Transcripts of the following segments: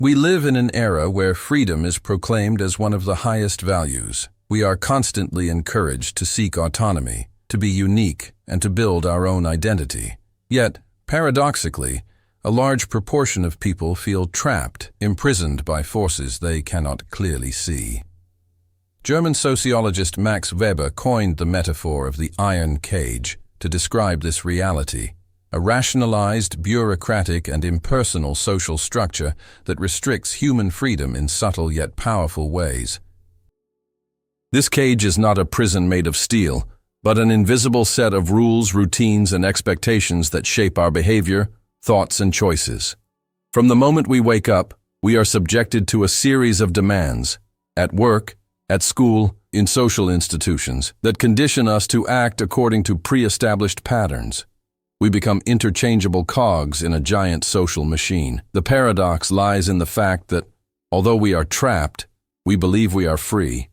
We live in an era where freedom is proclaimed as one of the highest values. We are constantly encouraged to seek autonomy, to be unique, and to build our own identity. Yet, paradoxically, a large proportion of people feel trapped, imprisoned by forces they cannot clearly see. German sociologist Max Weber coined the metaphor of the iron cage to describe this reality, a rationalized, bureaucratic, and impersonal social structure that restricts human freedom in subtle yet powerful ways. This cage is not a prison made of steel, but an invisible set of rules, routines, and expectations that shape our behavior, thoughts, and choices. From the moment we wake up, we are subjected to a series of demands, at work, at school, in social institutions, that condition us to act according to pre-established patterns. We become interchangeable cogs in a giant social machine. The paradox lies in the fact that, although we are trapped, we believe we are free.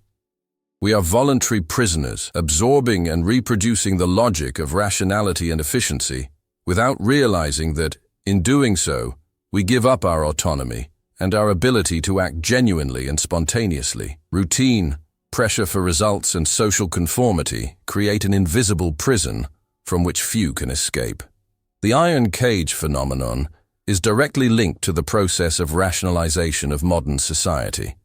We are voluntary prisoners, absorbing and reproducing the logic of rationality and efficiency, without realizing that, in doing so, we give up our autonomy and our ability to act genuinely and spontaneously. Routine, pressure for results, and social conformity create an invisible prison from which few can escape. The iron cage phenomenon is directly linked to the process of rationalization of modern society,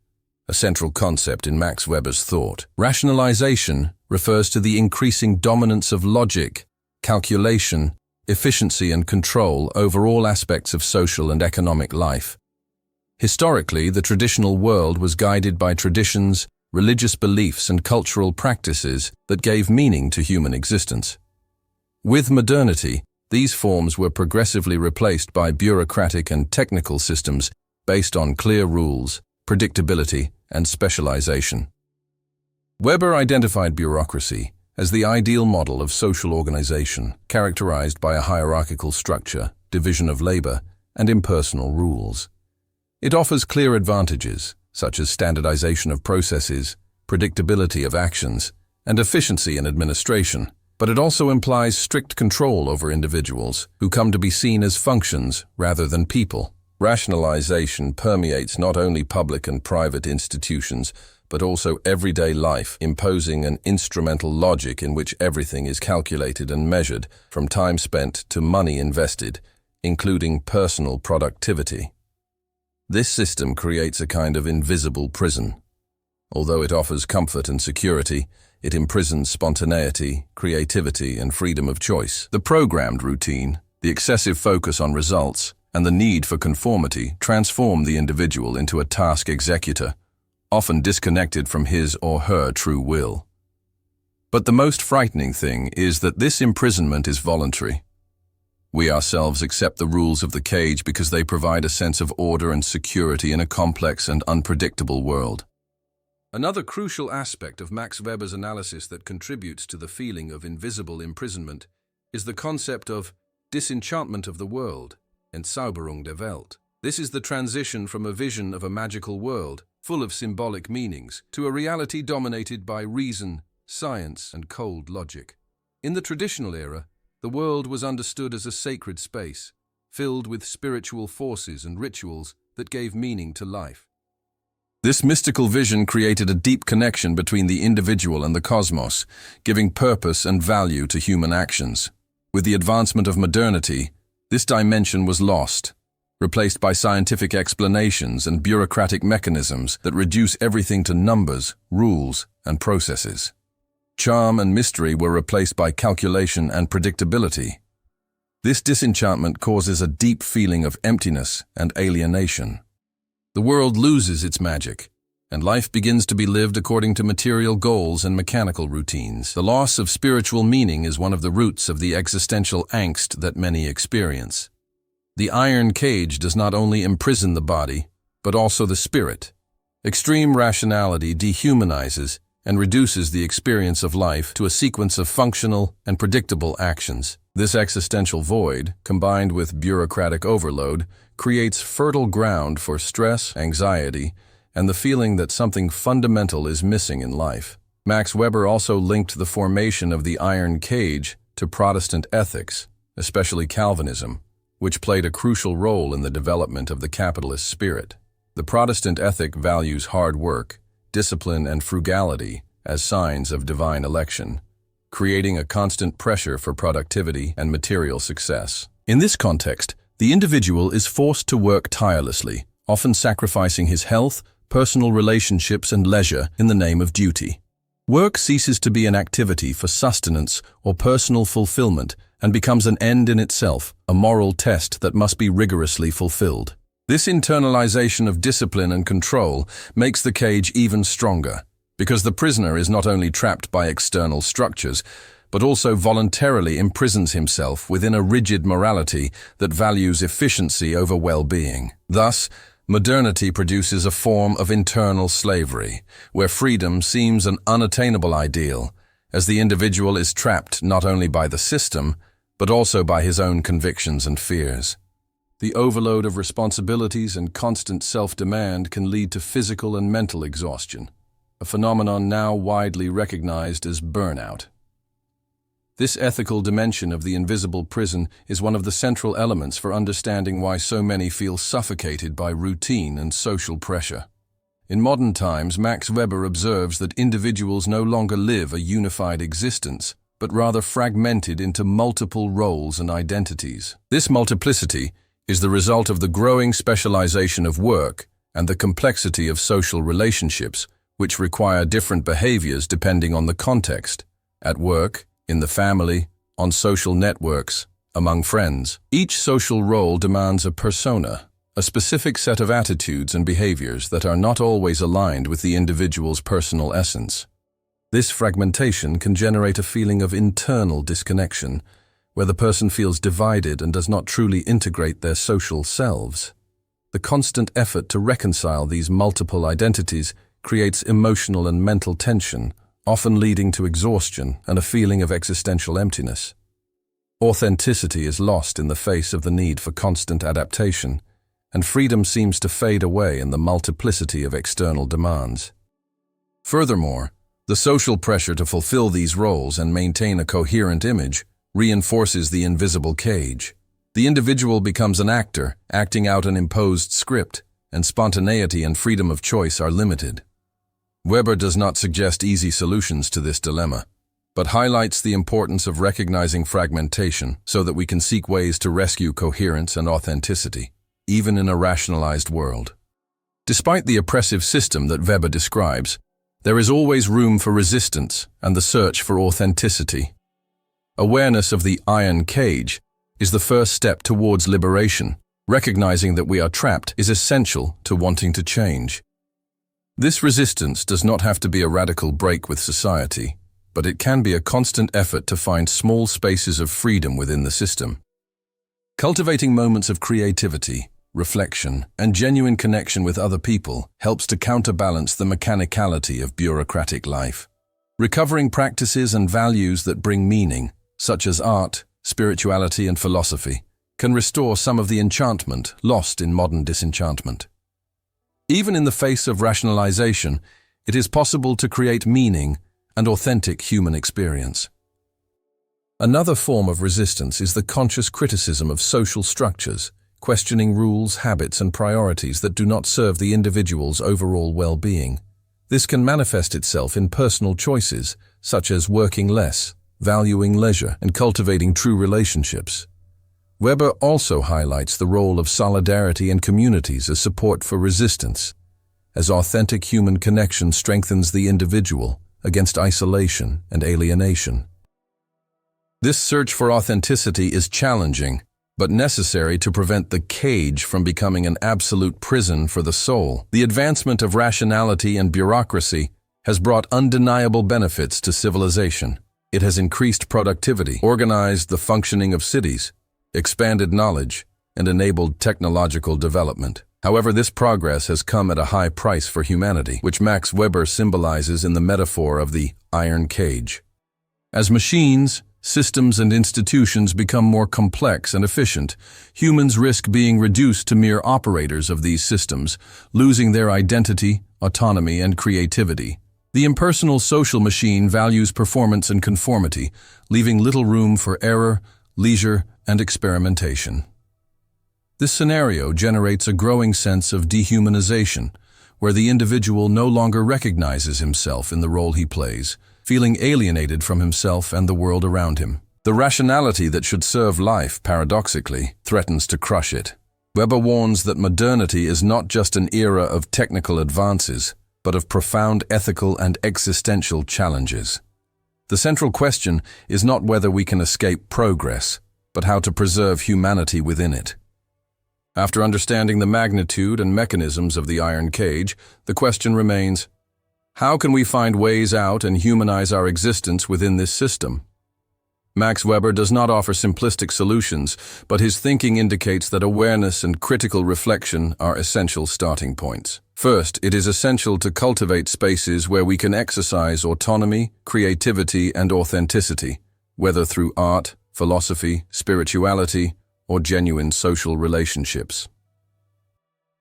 a central concept in Max Weber's thought. Rationalization refers to the increasing dominance of logic, calculation, efficiency, and control over all aspects of social and economic life. Historically, the traditional world was guided by traditions, religious beliefs, and cultural practices that gave meaning to human existence. With modernity, these forms were progressively replaced by bureaucratic and technical systems based on clear rules, predictability, and specialization. Weber identified bureaucracy as the ideal model of social organization, characterized by a hierarchical structure, division of labor, and impersonal rules. It offers clear advantages, such as standardization of processes, predictability of actions, and efficiency in administration, but it also implies strict control over individuals who come to be seen as functions rather than people. Rationalization permeates not only public and private institutions, but also everyday life, imposing an instrumental logic in which everything is calculated and measured, from time spent to money invested, including personal productivity. This system creates a kind of invisible prison. Although it offers comfort and security, it imprisons spontaneity, creativity, and freedom of choice. The programmed routine, the excessive focus on results, and the need for conformity transform the individual into a task executor, often disconnected from his or her true will. But the most frightening thing is that this imprisonment is voluntary. We ourselves accept the rules of the cage because they provide a sense of order and security in a complex and unpredictable world. Another crucial aspect of Max Weber's analysis that contributes to the feeling of invisible imprisonment is the concept of disenchantment of the world, Entzauberung der Welt. This is the transition from a vision of a magical world, full of symbolic meanings, to a reality dominated by reason, science, and cold logic. In the traditional era, the world was understood as a sacred space, filled with spiritual forces and rituals that gave meaning to life. This mystical vision created a deep connection between the individual and the cosmos, giving purpose and value to human actions. With the advancement of modernity, this dimension was lost, replaced by scientific explanations and bureaucratic mechanisms that reduce everything to numbers, rules, and processes. Charm and mystery were replaced by calculation and predictability. This disenchantment causes a deep feeling of emptiness and alienation. The world loses its magic, and life begins to be lived according to material goals and mechanical routines. The loss of spiritual meaning is one of the roots of the existential angst that many experience. The iron cage does not only imprison the body, but also the spirit. Extreme rationality dehumanizes and reduces the experience of life to a sequence of functional and predictable actions. This existential void, combined with bureaucratic overload, creates fertile ground for stress, anxiety, and the feeling that something fundamental is missing in life. Max Weber also linked the formation of the iron cage to Protestant ethics, especially Calvinism, which played a crucial role in the development of the capitalist spirit. The Protestant ethic values hard work, discipline, and frugality as signs of divine election, creating a constant pressure for productivity and material success. In this context, the individual is forced to work tirelessly, often sacrificing his health, personal relationships, and leisure in the name of duty. Work ceases to be an activity for sustenance or personal fulfillment and becomes an end in itself, a moral test that must be rigorously fulfilled. This internalization of discipline and control makes the cage even stronger, because the prisoner is not only trapped by external structures, but also voluntarily imprisons himself within a rigid morality that values efficiency over well-being. Thus, modernity produces a form of internal slavery, where freedom seems an unattainable ideal, as the individual is trapped not only by the system, but also by his own convictions and fears. The overload of responsibilities and constant self-demand can lead to physical and mental exhaustion, a phenomenon now widely recognized as burnout. This ethical dimension of the invisible prison is one of the central elements for understanding why so many feel suffocated by routine and social pressure. In modern times, Max Weber observes that individuals no longer live a unified existence, but rather fragmented into multiple roles and identities. This multiplicity is the result of the growing specialization of work and the complexity of social relationships, which require different behaviors depending on the context. At work, in the family, on social networks, among friends. Each social role demands a persona, a specific set of attitudes and behaviors that are not always aligned with the individual's personal essence. This fragmentation can generate a feeling of internal disconnection, where the person feels divided and does not truly integrate their social selves. The constant effort to reconcile these multiple identities creates emotional and mental tension, often leading to exhaustion and a feeling of existential emptiness. Authenticity is lost in the face of the need for constant adaptation, and freedom seems to fade away in the multiplicity of external demands. Furthermore, the social pressure to fulfill these roles and maintain a coherent image reinforces the invisible cage. The individual becomes an actor, acting out an imposed script, and spontaneity and freedom of choice are limited. Weber does not suggest easy solutions to this dilemma, but highlights the importance of recognizing fragmentation so that we can seek ways to rescue coherence and authenticity, even in a rationalized world. Despite the oppressive system that Weber describes, there is always room for resistance and the search for authenticity. Awareness of the iron cage is the first step towards liberation. Recognizing that we are trapped is essential to wanting to change. This resistance does not have to be a radical break with society, but it can be a constant effort to find small spaces of freedom within the system. Cultivating moments of creativity, reflection, and genuine connection with other people helps to counterbalance the mechanicality of bureaucratic life. Recovering practices and values that bring meaning, such as art, spirituality, and philosophy, can restore some of the enchantment lost in modern disenchantment. Even in the face of rationalization, it is possible to create meaning and authentic human experience. Another form of resistance is the conscious criticism of social structures, questioning rules, habits, and priorities that do not serve the individual's overall well-being. This can manifest itself in personal choices, such as working less, valuing leisure, and cultivating true relationships. Weber also highlights the role of solidarity and communities as support for resistance, as authentic human connection strengthens the individual against isolation and alienation. This search for authenticity is challenging, but necessary to prevent the cage from becoming an absolute prison for the soul. The advancement of rationality and bureaucracy has brought undeniable benefits to civilization. It has increased productivity, organized the functioning of cities, expanded knowledge, and enabled technological development. However, this progress has come at a high price for humanity, which Max Weber symbolizes in the metaphor of the iron cage. As machines, systems, and institutions become more complex and efficient, humans risk being reduced to mere operators of these systems, losing their identity, autonomy, and creativity. The impersonal social machine values performance and conformity, leaving little room for error, leisure, and experimentation. This scenario generates a growing sense of dehumanization, where the individual no longer recognizes himself in the role he plays, feeling alienated from himself and the world around him. The rationality that should serve life, paradoxically, threatens to crush it. Weber warns that modernity is not just an era of technical advances, but of profound ethical and existential challenges. The central question is not whether we can escape progress, but how to preserve humanity within it. After understanding the magnitude and mechanisms of the iron cage, the question remains, how can we find ways out and humanize our existence within this system? Max Weber does not offer simplistic solutions, but his thinking indicates that awareness and critical reflection are essential starting points. First, it is essential to cultivate spaces where we can exercise autonomy, creativity, and authenticity, whether through art, philosophy, spirituality, or genuine social relationships.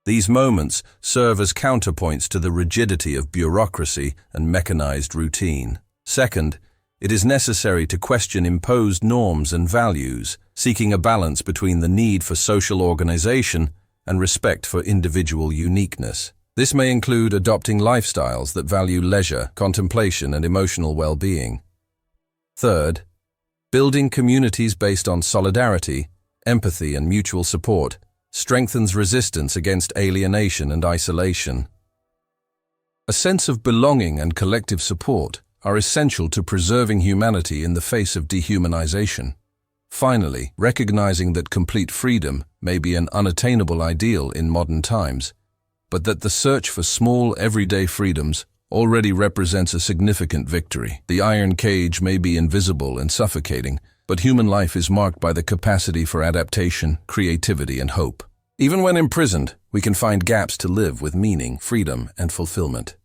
These moments serve as counterpoints to the rigidity of bureaucracy and mechanized routine. Second, it is necessary to question imposed norms and values, seeking a balance between the need for social organization and respect for individual uniqueness. This may include adopting lifestyles that value leisure, contemplation, and emotional well-being. Third, building communities based on solidarity, empathy, and mutual support strengthens resistance against alienation and isolation. A sense of belonging and collective support are essential to preserving humanity in the face of dehumanization. Finally, recognizing that complete freedom may be an unattainable ideal in modern times, but that the search for small, everyday freedoms already represents a significant victory. The iron cage may be invisible and suffocating, but human life is marked by the capacity for adaptation, creativity, and hope. Even when imprisoned, we can find gaps to live with meaning, freedom, and fulfillment.